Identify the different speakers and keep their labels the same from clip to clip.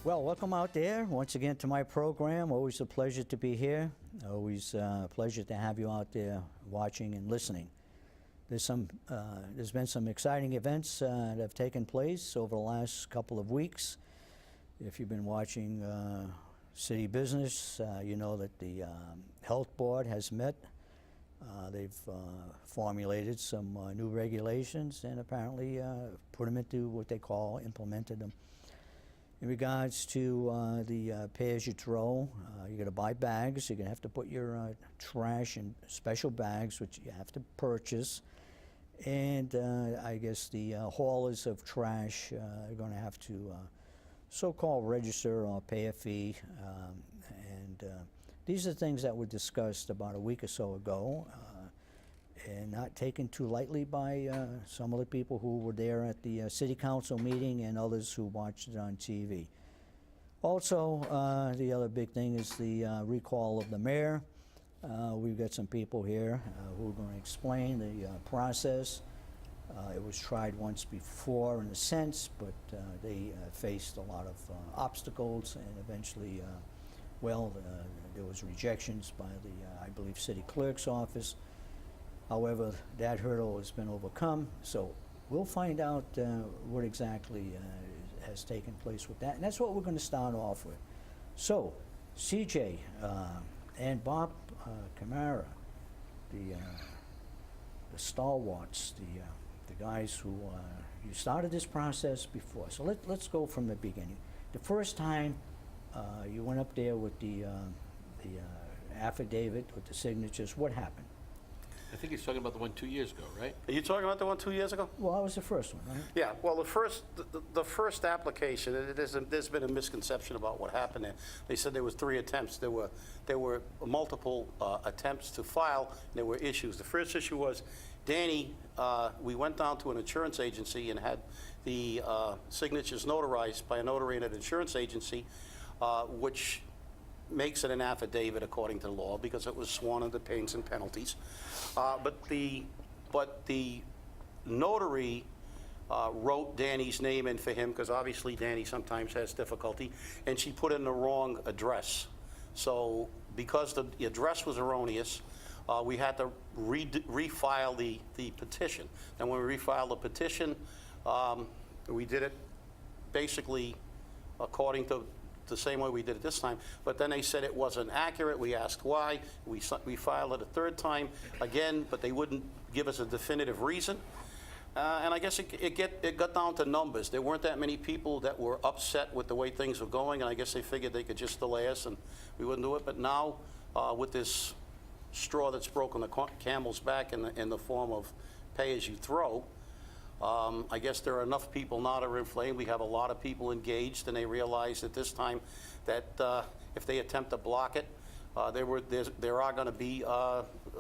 Speaker 1: Well, welcome out there once again to my program. Always a pleasure to be here. Always a pleasure to have you out there watching and listening. There's been some exciting events that have taken place over the last couple of weeks. If you've been watching city business, you know that the health board has met. They've formulated some new regulations and apparently put them into what they call, implemented them. In regards to the pay-as-you-throw, you're going to buy bags. You're going to have to put your trash in special bags, which you have to purchase. And I guess the haulers of trash are going to have to so-called register or pay a fee. These are things that were discussed about a week or so ago and not taken too lightly by some of the people who were there at the city council meeting and others who watched it on TV. Also, the other big thing is the recall of the mayor. We've got some people here who are going to explain the process. It was tried once before in a sense, but they faced a lot of obstacles, and eventually, there was rejections by the, I believe, city clerk's office. However, that hurdle has been overcome, so we'll find out what exactly has taken place with that, and that's what we're going to start off with. So, CJ and Bob Camara, the stalwarts, the guys who you started this process before. So let's go from the beginning. The first time you went up there with the affidavit with the signatures, what happened?
Speaker 2: I think he's talking about the one 2 years ago, right?
Speaker 3: Are you talking about the one 2 years ago?
Speaker 1: Well, that was the first one, right?
Speaker 3: Yeah, well, the first application, there's been a misconception about what happened there. They said there was 3 attempts. There were multiple attempts to file, and there were issues. The first issue was, Danny, we went down to an insurance agency and had the signatures notarized by a notary in an insurance agency, which makes it an affidavit according to the law because it was sworn under pains and penalties. But the notary wrote Danny's name in for him because obviously Danny sometimes has difficulty, and she put in the wrong address. So because the address was erroneous, we had to refile the petition. And when we refiled the petition, we did it basically according to the same way we did it this time, but then they said it wasn't accurate. We asked why. We filed it a third time again, but they wouldn't give us a definitive reason. And I guess it got down to numbers. There weren't that many people that were upset with the way things were going, and I guess they figured they could just delay us and we wouldn't do it. But now, with this straw that's broken the camel's back in the form of pay-as-you-throw, I guess there are enough people now that are inflamed. We have a lot of people engaged, and they realize at this time that if they attempt to block it, there are going to be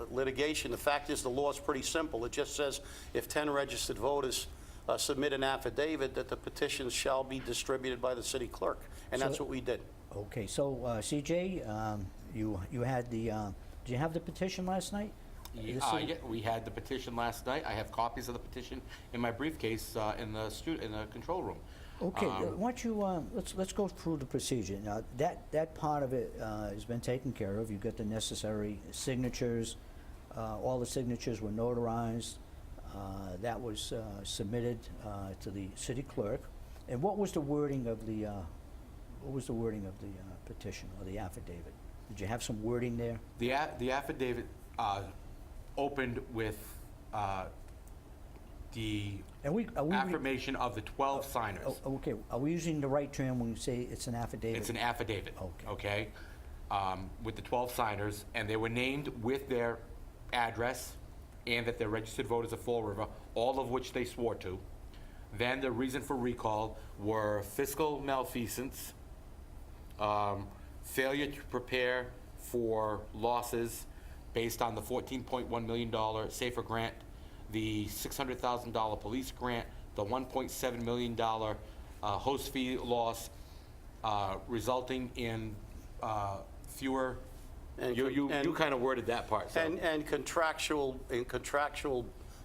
Speaker 3: litigation. The fact is, the law is pretty simple. It just says if 10 registered voters submit an affidavit, that the petitions shall be distributed by the city clerk, and that's what we did.
Speaker 1: Okay, so CJ, you had the, did you have the petition last night?
Speaker 2: Yeah, we had the petition last night. I have copies of the petition in my briefcase in the control room.
Speaker 1: Okay, why don't you let's go through the procedure. Now that part of it has been taken care of. You got the necessary signatures. All the signatures were notarized. That was submitted to the city clerk. And what was the wording of the petition or the affidavit? Did you have some wording there?
Speaker 2: The affidavit opened with the affirmation of the 12 signers.
Speaker 1: Okay, are we using the right term when we say it's an affidavit?
Speaker 2: It's an affidavit, okay? With the 12 signers, and they were named with their address and that they're registered voters of Fall River, all of which they swore to. Then the reason for recall were fiscal malfeasance, failure to prepare for losses based on the $14.1 million SAFER grant, the $600,000 police grant, the $1.7 million host fee loss, resulting in fewer. And you kind of worded that part. So.
Speaker 3: And contractual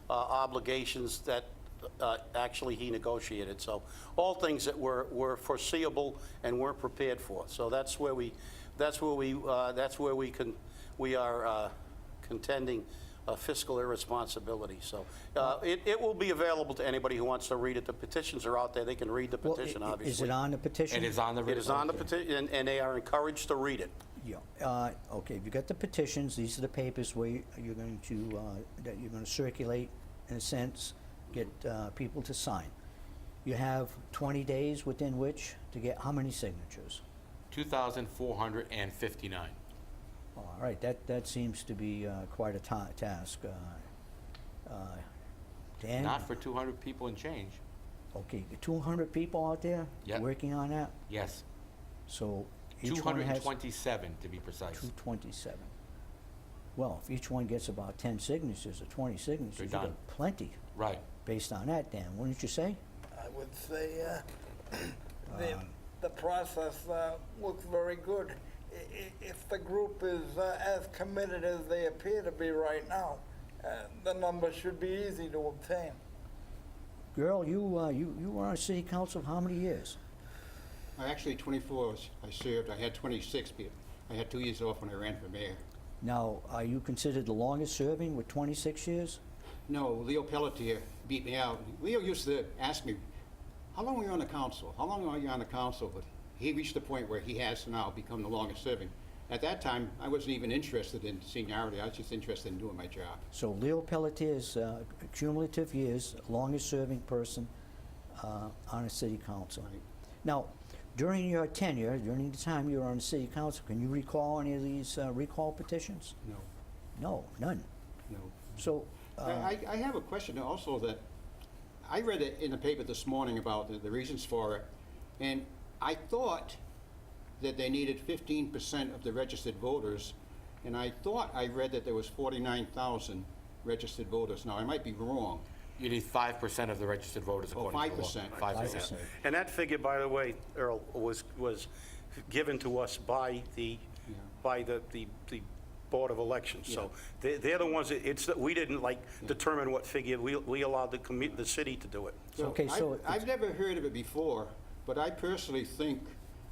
Speaker 3: obligations that actually he negotiated. So all things that were foreseeable and weren't prepared for. So we are contending fiscal irresponsibility. So it will be available to anybody who wants to read it. The petitions are out there. They can read the
Speaker 1: Well,
Speaker 3: petition,
Speaker 1: Is
Speaker 3: obviously.
Speaker 1: it on the petition?
Speaker 2: It is on the.
Speaker 3: It is on the petition, and they are encouraged to read it.
Speaker 1: Yeah, okay, you got the petitions, these are the papers where you're going to, that you're gonna circulate, in a sense, get people to sign. You have 20 days within which to get how many signatures?
Speaker 2: 2,459.
Speaker 1: All right, that seems to be quite a task. Dan?
Speaker 2: Not for 200 people and change.
Speaker 1: Okay, 200 people out there
Speaker 2: Yep.
Speaker 1: working on that?
Speaker 2: Yes,
Speaker 1: So each one has
Speaker 2: 227 to be precise.
Speaker 1: 227. Well, if each one gets about 10 signatures or 20 signatures,
Speaker 2: They're
Speaker 1: you got
Speaker 2: done.
Speaker 1: plenty
Speaker 2: Right.
Speaker 1: based on that, Dan, wouldn't you say?
Speaker 4: I would say the process looks very good. If the group is as committed as they appear to be right now, the number should be easy to obtain.
Speaker 1: Girl, you were on city council how many years?
Speaker 5: Actually, 24 I served. I had 26, but I had 2 years off when I ran for mayor.
Speaker 1: Now, are you considered the longest serving with 26 years?
Speaker 5: No, Leo Pelletier beat me out. Leo used to ask me, how long were you on the council? How long are you on the council? But he reached the point where he has now become the longest serving. At that time, I wasn't even interested in seniority. I was just interested in doing my job.
Speaker 1: So Leo Pelletier's cumulative years, longest serving person on a city council.
Speaker 5: Right.
Speaker 1: Now, during your tenure, during the time you were on the city council, can you recall any of these recall petitions?
Speaker 5: No,
Speaker 1: No, none.
Speaker 5: no.
Speaker 1: So,
Speaker 5: I have a question also that I read it in the paper this morning about the reasons for it, and I thought that they needed 15% of the registered voters, and I thought I read that there was 49,000 registered voters. Now, I might be wrong.
Speaker 2: You need 5% of the registered voters according to the law.
Speaker 5: 5%.
Speaker 2: 5%.
Speaker 3: And that figure, by the way, Earl, was given to us by the Board of Elections. So they're the ones, we didn't determine what figure, we allowed the city to do it.
Speaker 1: Okay, so
Speaker 5: I've never heard of it before, but I personally think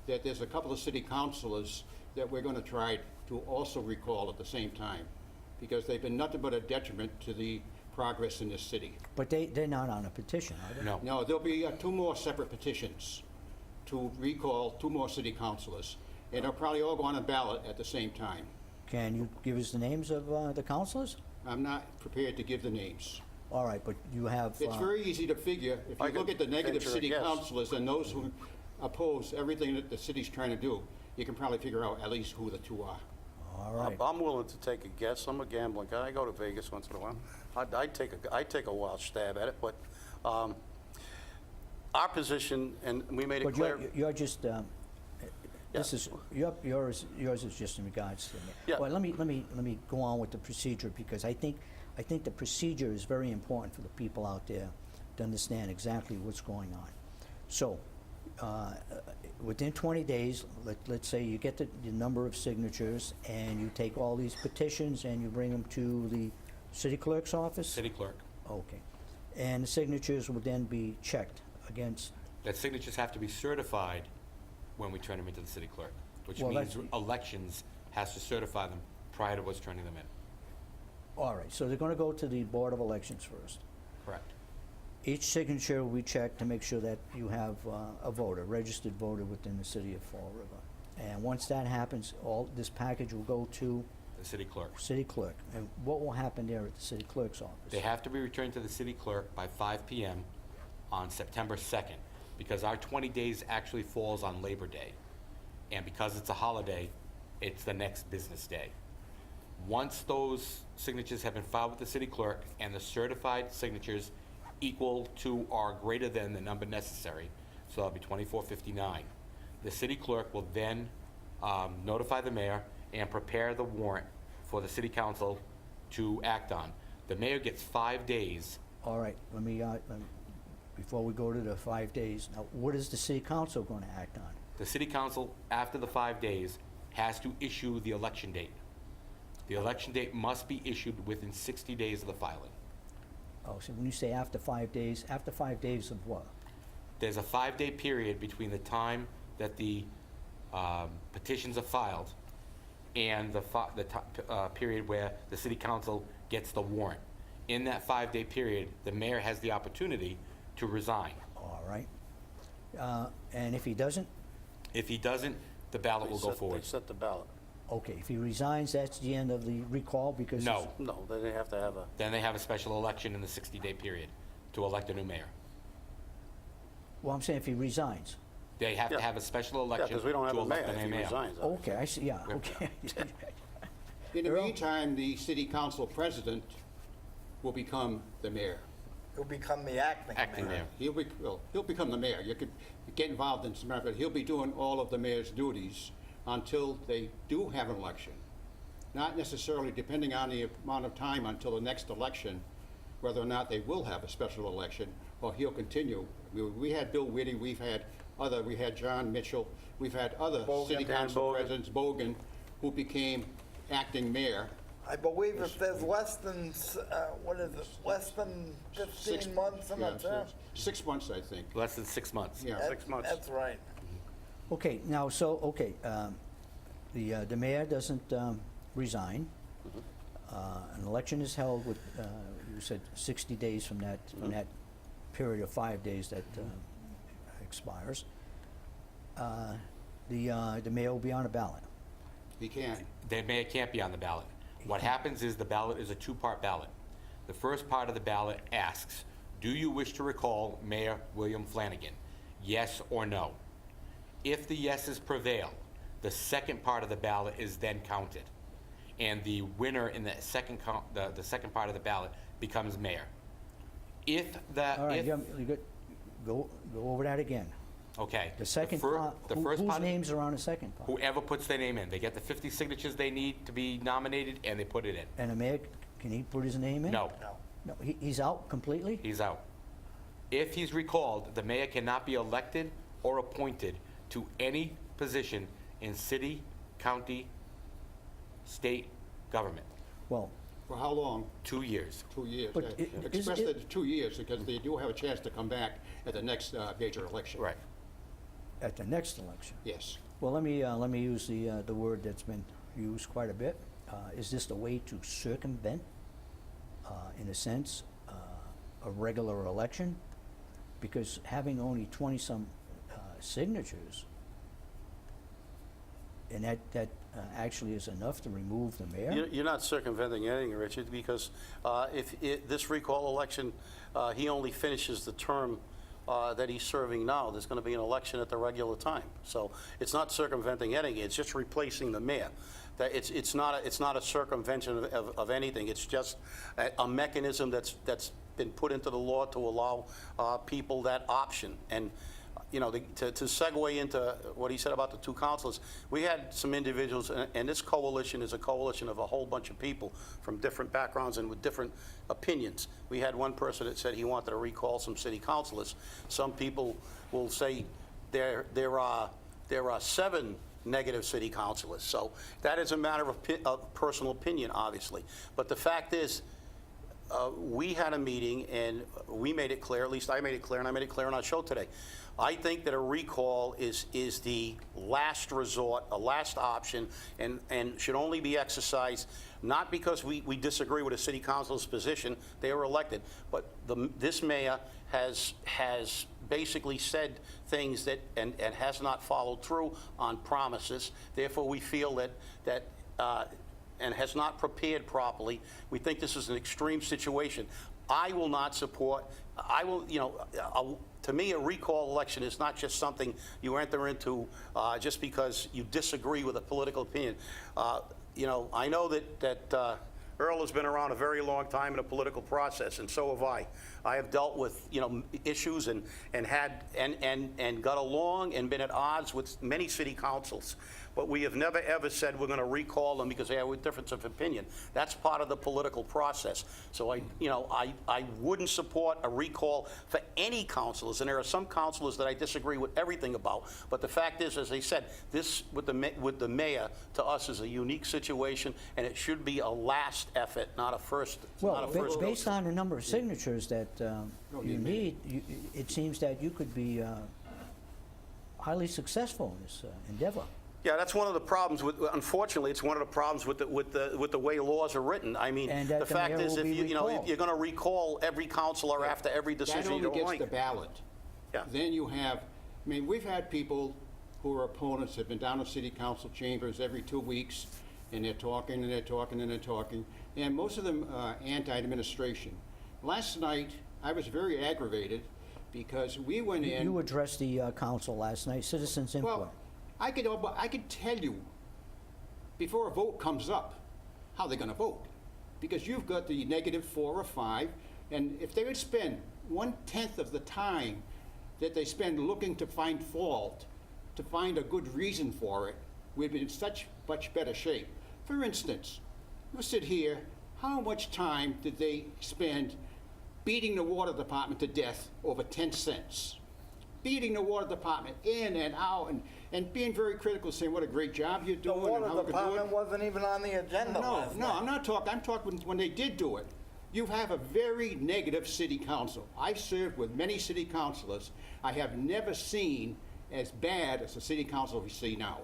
Speaker 5: that there's a couple of city councilors that we're going to try to also recall at the same time, because they've been nothing but a detriment to the progress in this city.
Speaker 1: but they're not on a petition, are they?
Speaker 2: No.
Speaker 5: No, there'll be 2 more separate petitions to recall 2 more city councilors, and they'll probably all go on a ballot at the same time.
Speaker 1: Can you give us the names of the councilors?
Speaker 5: I'm not prepared to give the names.
Speaker 1: All right, but you have...
Speaker 5: It's very easy to figure, if
Speaker 3: I
Speaker 5: you look
Speaker 3: could
Speaker 5: at the negative
Speaker 3: venture a
Speaker 5: city
Speaker 3: guess.
Speaker 5: councilors and those who oppose everything that the city's trying to do, you can probably figure out at least who the 2 are.
Speaker 1: All right.
Speaker 3: I'm willing to take a guess. I'm a gambling guy. I go to Vegas once in a while. I'd take a wild stab at it, but our position, and we made it
Speaker 1: But
Speaker 3: clear.
Speaker 1: you're just, this is, yours is just in regards to me.
Speaker 3: Yeah.
Speaker 1: Well, let me go on with the procedure, because I think the procedure is very important for the people out there to understand exactly what's going on. So, within 20 days, let's say you get the number of signatures, and you take all these petitions and you bring them to the city clerk's office?
Speaker 2: City clerk.
Speaker 1: Okay. And the signatures would then be checked against,
Speaker 2: That signatures have to be certified when we turn them into the city clerk, which
Speaker 1: Well,
Speaker 2: means
Speaker 1: that's-
Speaker 2: elections has to certify them prior to us turning them in.
Speaker 1: all right, so they're going to go to the Board of Elections first.
Speaker 2: Correct.
Speaker 1: Each signature we check to make sure that you have a voter, registered voter within the city of Fall River. And once that happens, all this package will go to
Speaker 2: The city clerk.
Speaker 1: city clerk. And what will happen there at the city clerk's office?
Speaker 2: They have to be returned to the city clerk by 5 p.m. on September 2nd, because our 20 days actually falls on Labor Day. And because it's a holiday, it's the next business day. Once those signatures have been filed with the city clerk and the certified signatures equal to or greater than the number necessary, so that'll be 2459, the city clerk will then notify the mayor and prepare the warrant for the city council to act on. The mayor gets 5 days.
Speaker 1: All right, before we go to the 5 days, now what is the city council going to act on?
Speaker 2: The city council, after the 5 days, has to issue the election date. The election date must be issued within 60 days of the filing.
Speaker 1: Oh, so when you say after 5 days of what?
Speaker 2: There's a 5-day period between the time that the petitions are filed and the period where the city council gets the warrant. In that 5-day period, the mayor has the opportunity to resign.
Speaker 1: All right. And if he doesn't?
Speaker 2: If he doesn't, the ballot will go forward.
Speaker 3: They set the ballot.
Speaker 1: Okay, if he resigns, that's the end of the recall because?
Speaker 2: No,
Speaker 3: No, they have to have a,
Speaker 2: then they have a special election in the 60-day period to elect a new mayor.
Speaker 1: Well, I'm saying if he resigns.
Speaker 2: They have to
Speaker 3: Yeah.
Speaker 2: have a special
Speaker 3: yeah,
Speaker 2: election
Speaker 3: because we don't have
Speaker 2: to
Speaker 3: a mayor
Speaker 2: elect a
Speaker 3: if
Speaker 2: new
Speaker 3: he
Speaker 2: mayor.
Speaker 3: resigns.
Speaker 1: Okay, I see, yeah, okay.
Speaker 5: In the
Speaker 1: Earle?
Speaker 5: meantime, the city council president will become the mayor.
Speaker 4: He'll become the acting
Speaker 2: Acting
Speaker 4: mayor.
Speaker 2: mayor.
Speaker 5: He'll become the mayor. You could get involved in some matter, but he'll be doing all of the mayor's duties until they do have an election. Not necessarily depending on the amount of time until the next election, whether or not they will have a special election, or he'll continue. We had Bill Whitty, we had John Mitchell, we've had other city
Speaker 3: Dan
Speaker 5: council
Speaker 3: Bogan.
Speaker 5: presidents, Bogan, who became acting mayor.
Speaker 4: I believe if there's less than, less than 15 months in a term?
Speaker 5: 6 months, I think.
Speaker 2: Less than 6 months.
Speaker 5: Yeah.
Speaker 3: 6 months.
Speaker 4: That's right.
Speaker 1: Okay, now, the mayor doesn't resign. An election is held with, you said 60 days from that period of 5 days that expires. The mayor will be on a ballot.
Speaker 5: He can.
Speaker 2: The mayor can't be on the ballot. What happens is the ballot is a 2-part ballot. The first part of the ballot asks, do you wish to recall Mayor William Flanagan? Yes or no? If the yeses prevail, the second part of the ballot is then counted. And the winner in the second part of the ballot becomes mayor. If that,
Speaker 1: All right,
Speaker 2: if,
Speaker 1: you good? Go over that again.
Speaker 2: okay.
Speaker 1: The second
Speaker 2: fir-
Speaker 1: part,
Speaker 2: the
Speaker 1: whose
Speaker 2: first part,
Speaker 1: names are on the second part?
Speaker 2: whoever puts their name in, they get the 50 signatures they need to be nominated, and they put it in.
Speaker 1: And the mayor, can he put his name in?
Speaker 2: No,
Speaker 1: No, he's out completely?
Speaker 2: he's out. If he's recalled, the mayor cannot be elected or appointed to any position in city, county, state government.
Speaker 1: Well,
Speaker 5: For how long?
Speaker 2: 2 years.
Speaker 5: 2 years.
Speaker 1: But
Speaker 5: Express
Speaker 1: is it-
Speaker 5: it 2 years, because they do have a chance to come back at the next major election.
Speaker 2: Right.
Speaker 1: at the next election.
Speaker 5: Yes.
Speaker 1: Well, let me use the word that's been used quite a bit. Is this a way to circumvent, in a sense, a regular election? Because having only 20-some signatures, and that actually is enough to remove the mayor?
Speaker 3: You're not circumventing anything, Richard, because this recall election, he only finishes the term that he's serving now. There's going to be an election at the regular time. So it's not circumventing anything, it's just replacing the mayor. That it's not a circumvention of anything. It's just a mechanism that's been put into the law to allow people that option. And you know, to segue into what he said about the two councilors, we had some individuals, and this coalition is a coalition of a whole bunch of people from different backgrounds and with different opinions. We had one person that said he wanted to recall some city councilors. Some people will say there are 7 negative city councilors. So that is a matter of personal opinion, obviously. But the fact is, we had a meeting and we made it clear, at least I made it clear, and I made it clear on our show today. I think that a recall is the last resort, a last option, and should only be exercised not because we disagree with a city council's position, they were elected, but this mayor has basically said things that and has not followed through on promises. Therefore, we feel that and has not prepared properly. We think this is an extreme situation. I will not support, to me, a recall election is not just something you enter into just because you disagree with a political opinion. I know that Earle has been around a very long time in a political process, and so have I. I have dealt with issues and got along and been at odds with many city councils. but we have never, ever said we're going to recall them because they have a difference of opinion. That's part of the political process. So I wouldn't support a recall for any councilors, and there are some councilors that I disagree with everything about. But the fact is, as I said, this with the mayor, to us, is a unique situation, and it should be a last effort, not a first.
Speaker 1: Well,
Speaker 3: not a first
Speaker 1: based
Speaker 3: go-to.
Speaker 1: on the number of signatures that you need, it seems that you could be highly successful in this endeavor.
Speaker 3: Yeah, that's one of the problems with. Unfortunately, it's one of the problems with the way laws are written. I mean,
Speaker 1: And
Speaker 3: the
Speaker 1: that the
Speaker 3: fact
Speaker 1: mayor
Speaker 3: is,
Speaker 1: will
Speaker 3: if
Speaker 1: be
Speaker 3: you're going to recall every councilor after every
Speaker 5: That
Speaker 3: decision you
Speaker 5: only
Speaker 3: don't
Speaker 5: gets the
Speaker 3: like.
Speaker 5: ballot.
Speaker 3: Yeah.
Speaker 5: Then you have, I mean, we've had people who are opponents, have been down to city council chambers every 2 weeks, and they're talking, and they're talking, and they're talking, and most of them are anti-administration. Last night, I was very aggravated because we went in.
Speaker 1: You addressed the council last night, citizens input.
Speaker 5: Well, I could tell you before a vote comes up how they're going to vote, because you've got the -4 or 5, and if they would spend 1/10 of the time that they spend looking to find fault, to find a good reason for it, we'd be in such much better shape. For instance, you sit here, how much time did they spend beating the water department to death over 10 cents? Beating the water department in and out, and being very critical, saying what a great job you're
Speaker 4: The
Speaker 5: doing. and
Speaker 4: water
Speaker 5: how we could do it.
Speaker 4: department wasn't even on the agenda last
Speaker 5: No,
Speaker 4: night.
Speaker 5: I'm not talking, I'm talking when they did do it. You have a very negative city council. I've served with many city councilors. I have never seen as bad as the city council we see now.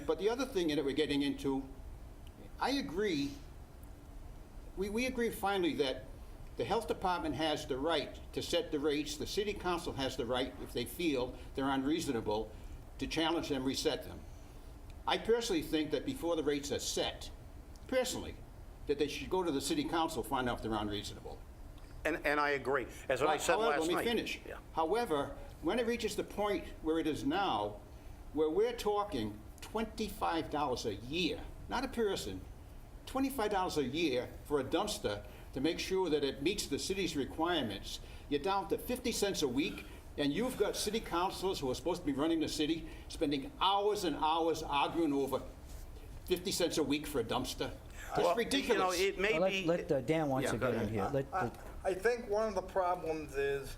Speaker 5: But the other thing that we're getting into, I agree, we agree finally that the health department has the right to set the rates. The city council has the right, if they feel they're unreasonable, to challenge them, reset them. I personally think that before the rates are set, personally, that they should go to the city council, find out if they're unreasonable.
Speaker 3: And I agree. As I said
Speaker 5: However,
Speaker 3: last night.
Speaker 5: let me finish.
Speaker 3: Yeah.
Speaker 5: However, when it reaches the point where it is now, where we're talking $25 a year, not a person, $25 a year for a dumpster to make sure that it meets the city's requirements, you're down to 50 cents a week, and you've got city councilors who are supposed to be running the city, spending hours and hours arguing over 50 cents a week for a dumpster. It's
Speaker 3: Well,
Speaker 5: ridiculous.
Speaker 3: it may
Speaker 1: Well,
Speaker 3: be.
Speaker 1: let Dan wants
Speaker 3: Yeah,
Speaker 1: to
Speaker 3: go
Speaker 1: get in
Speaker 3: ahead.
Speaker 1: here.
Speaker 4: I think one of the problems is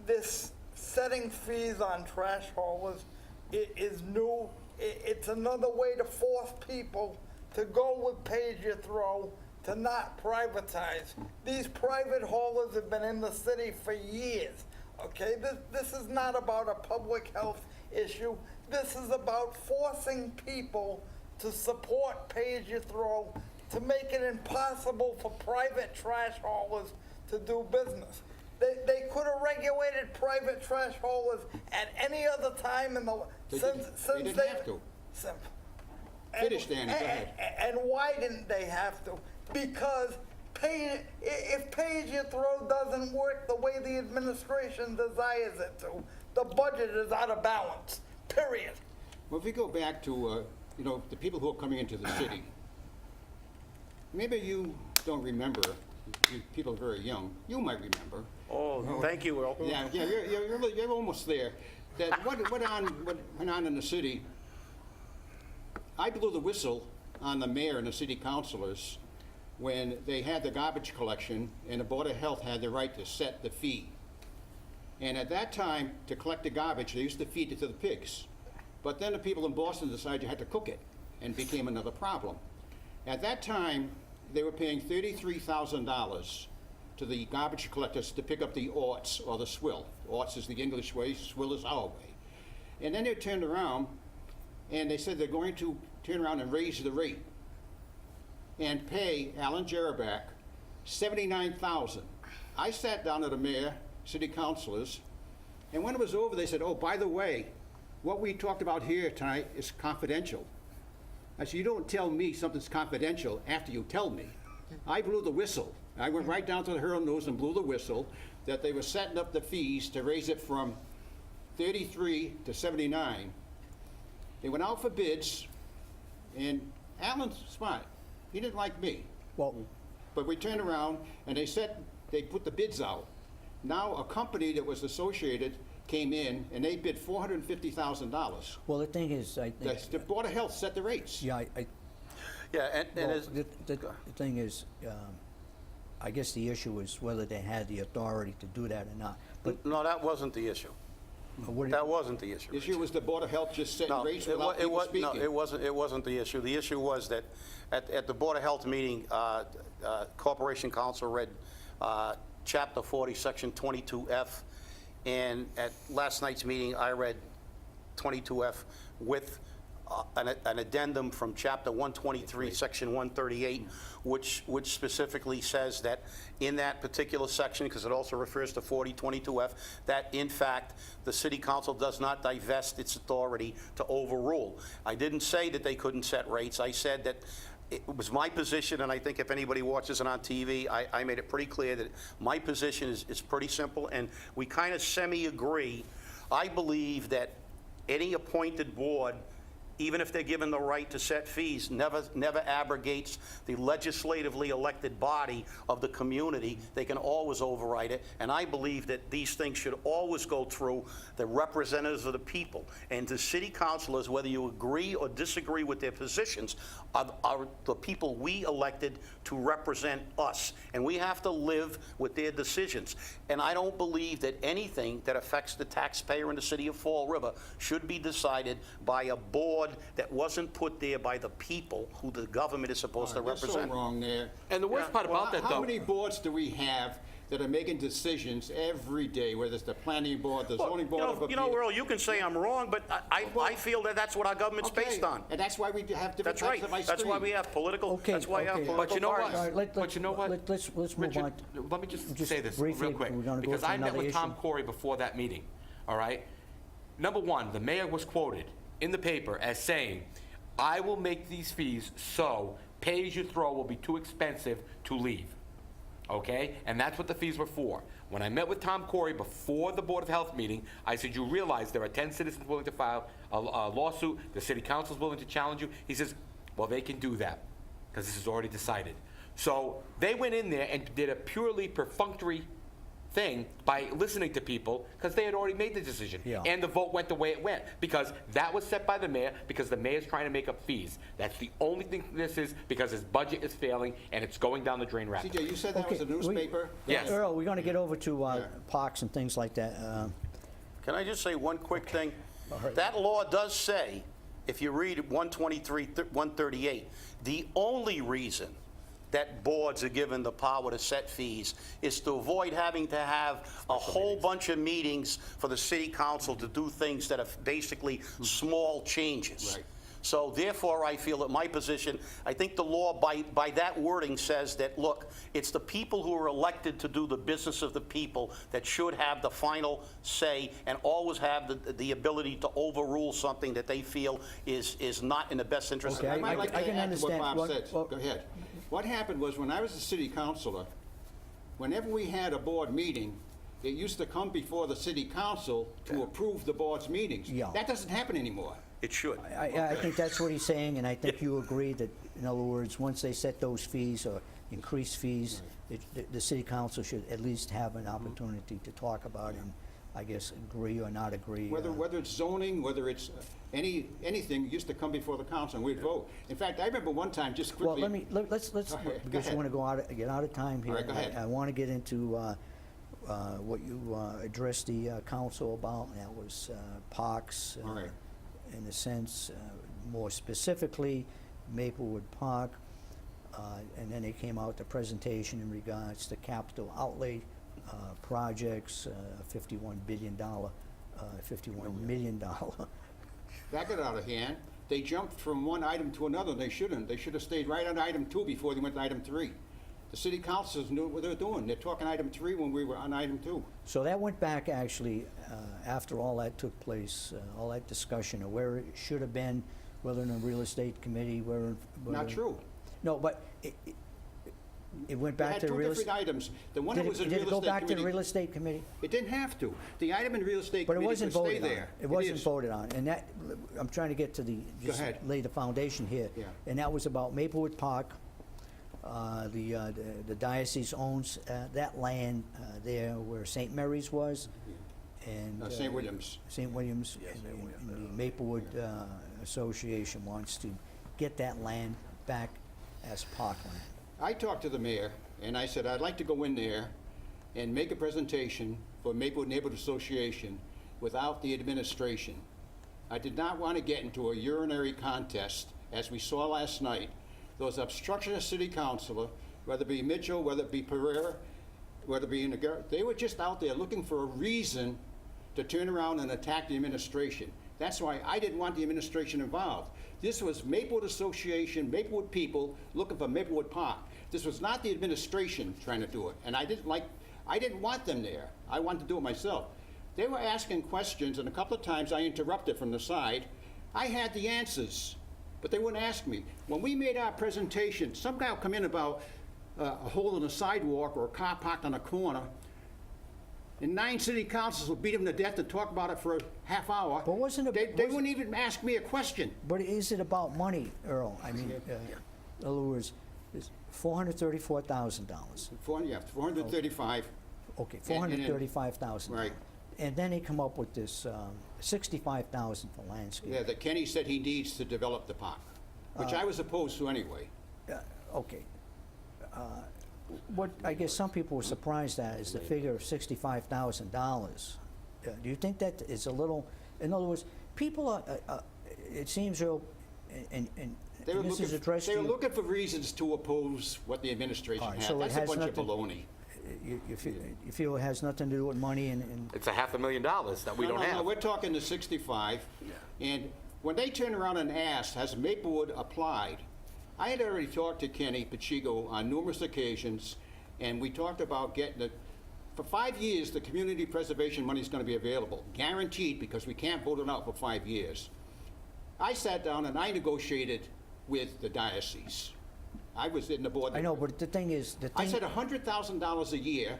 Speaker 4: this setting fees on trash haulers is new. It's another way to force people to go with pay-as-you-throw, to not privatize. These private haulers have been in the city for years, okay? This is not about a public health issue. This is about forcing people to support pay-as-you-throw, to make it impossible for private trash haulers to do business. They could have regulated private trash haulers at any other time in the
Speaker 5: They
Speaker 4: since
Speaker 5: didn't
Speaker 4: they
Speaker 5: have to.
Speaker 4: Sim-
Speaker 5: Finish, Danny, go ahead.
Speaker 4: And why didn't they have to? Because if pay-as-you-throw doesn't work the way the administration desires it to, the budget is out of balance, period.
Speaker 5: Well, if we go back to, the people who are coming into the city, maybe you don't remember, you people are very young, you might remember.
Speaker 3: Oh, thank you, Earl.
Speaker 5: Yeah, you're almost there. That what went on in the city, I blew the whistle on the mayor and the city councilors when they had the garbage collection and the Board of Health had the right to set the fee. And at that time, to collect the garbage, they used to feed it to the pigs. But then the people in Boston decided you had to cook it, and became another problem. At that time, they were paying $33,000 to the garbage collectors to pick up the orts or the swill. Orts is the English way, swill is our way. And then they turned around and they said they're going to turn around and raise the rate and pay Alan Jerabak $79,000. I sat down with the mayor, city councilors, and when it was over, they said, oh, by the way, what we talked about here tonight is confidential. I said, you don't tell me something's confidential after you tell me. I blew the whistle. I went right down to the Herald News and blew the whistle that they were setting up the fees to raise it from 33 to 79. They went out for bids, and Alan's smart. He didn't like me.
Speaker 1: Well,
Speaker 5: But we turned around and they put the bids out. Now a company that was associated came in and they bid $450,000.
Speaker 1: Well, the thing is, I think,
Speaker 5: The Board of Health set the rates.
Speaker 1: yeah,
Speaker 3: Yeah, and
Speaker 1: well,
Speaker 3: as,
Speaker 1: the thing is, I guess the issue is whether they had the authority to do that or not. But
Speaker 3: no, that wasn't the issue.
Speaker 1: what
Speaker 3: That wasn't the issue.
Speaker 5: The issue was the Board of Health just setting
Speaker 3: No,
Speaker 5: rates
Speaker 3: it wa-
Speaker 5: without
Speaker 3: it
Speaker 5: people
Speaker 3: wa-
Speaker 5: speaking.
Speaker 3: No, it wasn't the issue. The issue was that at the Board of Health meeting, Corporation Counsel read Chapter 40, Section 22F, and at last night's meeting, I read 22F with an addendum from Chapter 123, Section 138, which specifically says that in that particular section, because it also refers to 4022F, that in fact, the city council does not divest its authority to overrule. I didn't say that they couldn't set rates. I said that it was my position, and I think if anybody watches it on TV, I made it pretty clear that my position is pretty simple, and we kind of semi-agree. I believe that any appointed board, even if they're given the right to set fees, never abrogates the legislatively elected body of the community. They can always override it, and I believe that these things should always go through the representatives of the people. And the city councilors, whether you agree or disagree with their positions, are the people we elected to represent us, and we have to live with their decisions. And I don't believe that anything that affects the taxpayer in the city of Fall River should be decided by a board that wasn't put there by the people who the government is supposed to
Speaker 5: You're so
Speaker 3: represent.
Speaker 5: wrong there.
Speaker 2: And the worst part about that,
Speaker 5: How
Speaker 2: though,
Speaker 5: many boards do we have that are making decisions every day, whether it's the planning board, the zoning board of appeals?
Speaker 3: You know, Earl, you can say I'm wrong, but I feel that that's what our government's
Speaker 5: Okay,
Speaker 3: based on.
Speaker 5: And that's why we have different
Speaker 3: That's right.
Speaker 5: types of ice
Speaker 3: That's why
Speaker 5: cream.
Speaker 3: we have political,
Speaker 1: Okay,
Speaker 3: that's why you have
Speaker 1: okay.
Speaker 3: political
Speaker 2: But you know what?
Speaker 3: parties.
Speaker 1: All right,
Speaker 2: But you know what?
Speaker 1: Let's move
Speaker 2: Richard,
Speaker 1: on.
Speaker 2: let me just
Speaker 1: Just
Speaker 2: say this
Speaker 1: briefly,
Speaker 2: real quick,
Speaker 1: we're gonna go
Speaker 2: because
Speaker 1: to
Speaker 2: I met
Speaker 1: another
Speaker 2: with Tom
Speaker 1: issue.
Speaker 2: Corey before that meeting, all right? Number one, the mayor was quoted in the paper as saying, "I will make these fees so pay-as-you-throw will be too expensive to leave." Okay? And that's what the fees were for. When I met with Tom Corey before the Board of Health meeting, I said, "You realize there are 10 citizens willing to file a lawsuit, the city council's willing to challenge you?" He says, "Well, they can do that, because this is already decided." So they went in there and did a purely perfunctory thing by listening to people, because they had already made the decision.
Speaker 1: Yeah.
Speaker 2: And the vote went the way it went, because that was set by the mayor, because the mayor's trying to make up fees. That's the only thing this is, because his budget is failing, and it's going down the drain rapidly.
Speaker 5: CJ, you said that was a
Speaker 1: Okay,
Speaker 5: newspaper?
Speaker 2: Yes.
Speaker 1: Earl, we're going to get over to parks and things like that.
Speaker 3: Can I just say one quick thing? That law does say, if you read 123, 138, the only reason that boards are given the power to set fees is to avoid having to have a whole bunch of meetings for the city council to do things that are basically small changes.
Speaker 5: Right.
Speaker 3: So therefore, I feel that my position, I think the law by that wording says that, look, it's the people who are elected to do the business of the people that should have the final say and always have the ability to overrule something that they feel is not in the best interest
Speaker 1: Okay,
Speaker 3: of
Speaker 5: I
Speaker 3: the
Speaker 5: might like
Speaker 1: I
Speaker 5: to
Speaker 1: can
Speaker 5: add to what
Speaker 1: understand.
Speaker 5: Bob
Speaker 1: Well,
Speaker 5: said.
Speaker 1: well-
Speaker 5: Go ahead. What happened was, when I was a city councilor, whenever we had a board meeting, it used to come before the city council to approve the board's meetings.
Speaker 1: Yeah.
Speaker 5: That doesn't happen anymore.
Speaker 3: It should.
Speaker 1: I think that's what he's saying, and I think you agree that, in other words, once they set those fees or increase fees, the city council should at least have an opportunity to talk about and, I guess, agree or not agree.
Speaker 5: Whether it's zoning, whether it's anything, used to come before the council and we'd vote. In fact, I remember one time, just
Speaker 1: Well,
Speaker 5: quickly.
Speaker 1: let's,
Speaker 5: Go ahead, go
Speaker 1: because
Speaker 5: ahead.
Speaker 1: we want to get out of time here.
Speaker 5: All right, go ahead.
Speaker 1: I want to get into what you addressed the council about, and that was parks.
Speaker 5: All right.
Speaker 1: In a sense, more specifically, Maplewood Park, and then they came out with the presentation in regards to capital outlay projects, $51 million.
Speaker 5: That got out of hand. They jumped from one item to another. They shouldn't. They should have stayed right on item 2 before they went to item 3. The city councilors knew what they were doing. They're talking item 3 when we were on item 2.
Speaker 1: So that went back, actually, after all that took place, all that discussion of where it should have been, whether in a real estate committee, whether...
Speaker 5: Not true.
Speaker 1: No, but it went
Speaker 5: We
Speaker 1: back
Speaker 5: had
Speaker 1: to the
Speaker 5: two
Speaker 1: real...
Speaker 5: different items. The one
Speaker 1: Did
Speaker 5: that was
Speaker 1: it
Speaker 5: in
Speaker 1: did
Speaker 5: real
Speaker 1: it go
Speaker 5: estate
Speaker 1: back to the
Speaker 5: committee.
Speaker 1: real estate committee?
Speaker 5: It didn't have to. The item in real estate
Speaker 1: But it
Speaker 5: committee
Speaker 1: wasn't
Speaker 5: could stay
Speaker 1: voted on.
Speaker 5: there.
Speaker 1: It wasn't
Speaker 5: is.
Speaker 1: voted on, and that, I'm trying to get to the, just
Speaker 5: ahead.
Speaker 1: lay the foundation here.
Speaker 5: Yeah.
Speaker 1: And that was about Maplewood Park. The diocese owns that land there where St. Mary's was, And
Speaker 5: St. Williams.
Speaker 1: St. Williams and the Maplewood Association wants to get that land back as parkland.
Speaker 5: I talked to the mayor, and I said, I'd like to go in there and make a presentation for Maplewood Neighborhood Association without the administration. I did not want to get into a urinary contest, as we saw last night. Those obstructionist city councilor, whether it be Mitchell, whether it be Pereira, whether it be Nagar, they were just out there looking for a reason to turn around and attack the administration. That's why I didn't want the administration involved. This was Maplewood Association, Maplewood people looking for Maplewood Park. This was not the administration trying to do it, and I didn't want them there. I wanted to do it myself. They were asking questions, and a couple of times I interrupted from the side. I had the answers, but they wouldn't ask me. When we made our presentation, some guy will come in about a hole in a sidewalk or a car parked on a corner, and 9 city councils will beat him to death and talk about it for a half hour.
Speaker 1: But wasn't it-
Speaker 5: They wouldn't even ask me a question.
Speaker 1: But is it about money, Earl? I mean, in other words, it's $434,000.
Speaker 5: 435.
Speaker 1: Okay, $435,000.
Speaker 5: Right.
Speaker 1: And then they come up with this $65,000 for landscape.
Speaker 5: Yeah, that Kenny said he needs to develop the park, which I was opposed to anyway.
Speaker 1: Okay. What I guess some people were surprised at is the figure of $65,000. Do you think that is a little, in other words, people are, it seems, Earl, and
Speaker 5: They were
Speaker 1: this is addressed to
Speaker 5: they were
Speaker 1: you.
Speaker 5: looking for reasons to oppose what the administration
Speaker 1: All right,
Speaker 5: had.
Speaker 1: so it
Speaker 5: That's a
Speaker 1: has
Speaker 5: bunch of
Speaker 1: nothing-
Speaker 5: baloney.
Speaker 1: You feel it has nothing to do with money and
Speaker 2: It's a $500,000 that we don't
Speaker 5: No,
Speaker 2: have.
Speaker 5: we're talking the 65. And when they turned around and asked, has Maplewood applied? I had already talked to Kenny Pacheco on numerous occasions, and we talked about getting it. For 5 years, the community preservation money is going to be available, guaranteed, because we can't vote it out for 5 years. I sat down and I negotiated with the diocese. I was in the board.
Speaker 1: I know, but the thing is,
Speaker 5: I said $100,000 a year,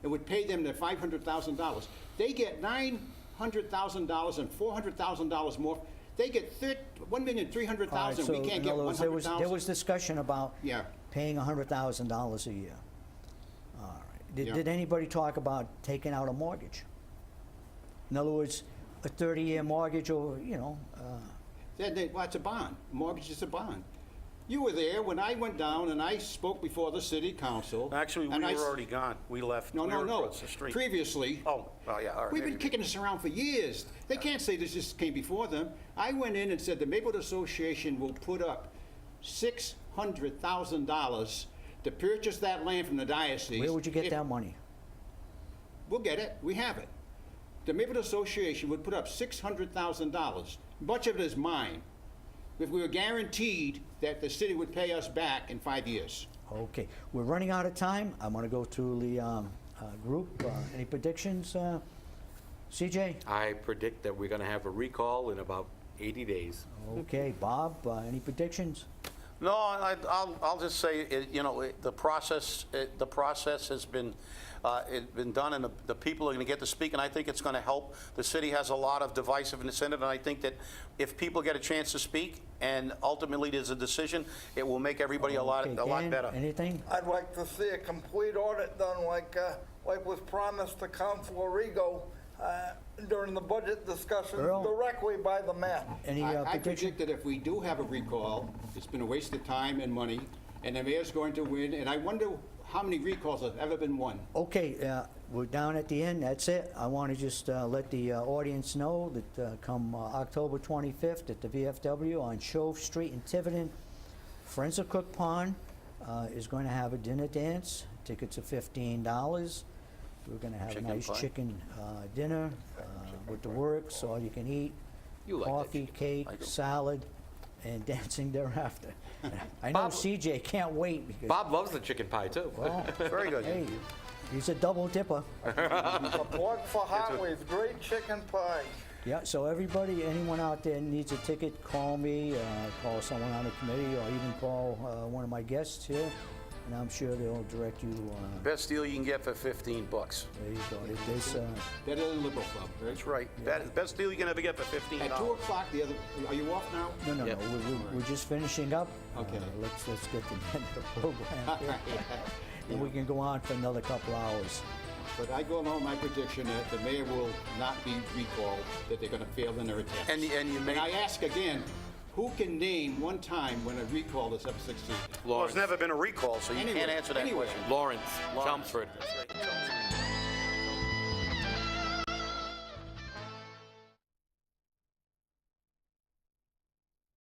Speaker 5: it would pay them their $500,000. They get $900,000 and $400,000 more. They get $1,300,000.
Speaker 1: All right, so
Speaker 5: We can't
Speaker 1: in
Speaker 5: get
Speaker 1: other words,
Speaker 5: $100,000.
Speaker 1: there was discussion about
Speaker 5: Yeah.
Speaker 1: paying $100,000 a year. All right.
Speaker 5: Yeah.
Speaker 1: Did anybody talk about taking out a mortgage? In other words, a 30-year mortgage or,
Speaker 5: Well, it's a bond. Mortgage is a bond. You were there when I went down and I spoke before the city council.
Speaker 3: Actually, we
Speaker 5: and
Speaker 3: were
Speaker 5: I s-
Speaker 3: already gone. We left.
Speaker 5: No,
Speaker 3: We
Speaker 5: no,
Speaker 3: were
Speaker 5: no.
Speaker 3: across the street.
Speaker 5: Previously.
Speaker 3: Oh, yeah, all right.
Speaker 5: We've been
Speaker 3: maybe.
Speaker 5: kicking this around for years. They can't say this just came before them. I went in and said the Maplewood Association will put up $600,000 to purchase that land from the diocese.
Speaker 1: where would you get
Speaker 5: If-
Speaker 1: that money?
Speaker 5: We'll get it. We have it. The Maplewood Association would put up $600,000. Much of it is mine. If we were guaranteed that the city would pay us back in 5 years.
Speaker 1: Okay, we're running out of time. I'm going to go through the group. Any predictions, CJ?
Speaker 2: I predict that we're going to have a recall in about 80 days.
Speaker 1: Okay, Bob, any predictions?
Speaker 3: No, I'll just say, the process has been done, and the people are going to get to speak, and I think it's going to help. The city has a lot of divisiveness in it, and I think that if people get a chance to speak, and ultimately there's a decision, it will make everybody a lot
Speaker 1: Okay, Dan,
Speaker 3: better.
Speaker 1: anything?
Speaker 4: I'd like to see a complete audit done like was promised to Councilor Rigo during the budget discussion
Speaker 1: Earl?
Speaker 4: directly by the mayor.
Speaker 1: Any
Speaker 5: I
Speaker 1: prediction?
Speaker 5: predict that if we do have a recall, it's been a waste of time and money, and the mayor's going to win, and I wonder how many recalls have ever been won.
Speaker 1: Okay, we're down at the end. That's it. I want to just let the audience know that come October 25th at the VFW on Shove Street in Tiverton, Friends of Cook Pond is going to have a dinner dance. Tickets are $15. We're going to have
Speaker 3: Chicken
Speaker 1: a nice
Speaker 3: pie?
Speaker 1: chicken dinner with the works, all you can eat.
Speaker 2: You like that
Speaker 1: coffee, cake,
Speaker 3: I do.
Speaker 1: salad, and dancing thereafter. I know
Speaker 2: Bob-
Speaker 1: CJ can't wait because,
Speaker 2: Bob loves the chicken pie, too.
Speaker 1: well,
Speaker 3: Very good.
Speaker 1: hey, he's a double dipper.
Speaker 4: A plug for Hartley's great chicken pie.
Speaker 1: Yeah, so everybody, anyone out there needs a ticket, call me, call someone on the committee, or even call one of my guests here, and I'm sure they'll direct you.
Speaker 3: Best deal you can get for $15.
Speaker 1: There you go. There's,
Speaker 5: Better than Liberal Club, right?
Speaker 3: That's right. Best deal you can ever get for $15.
Speaker 5: At 2 o'clock, are you off now?
Speaker 1: no,
Speaker 2: Yep.
Speaker 1: we're just finishing up.
Speaker 5: Okay.
Speaker 1: Let's get to the end of the program here. And we can go on for another couple hours.
Speaker 5: But I go along with my prediction that the mayor will not be recalled, that they're gonna fail in their attempts.
Speaker 3: And you may-
Speaker 5: And I ask again, who can name one time when a recall has ever succeeded?
Speaker 3: Well, there's never been a recall, so you
Speaker 5: Anyway,
Speaker 3: can't answer that
Speaker 5: anyway.
Speaker 3: question.
Speaker 2: Lawrence,
Speaker 3: Lawrence.
Speaker 2: Chelmsford.
Speaker 3: That's right.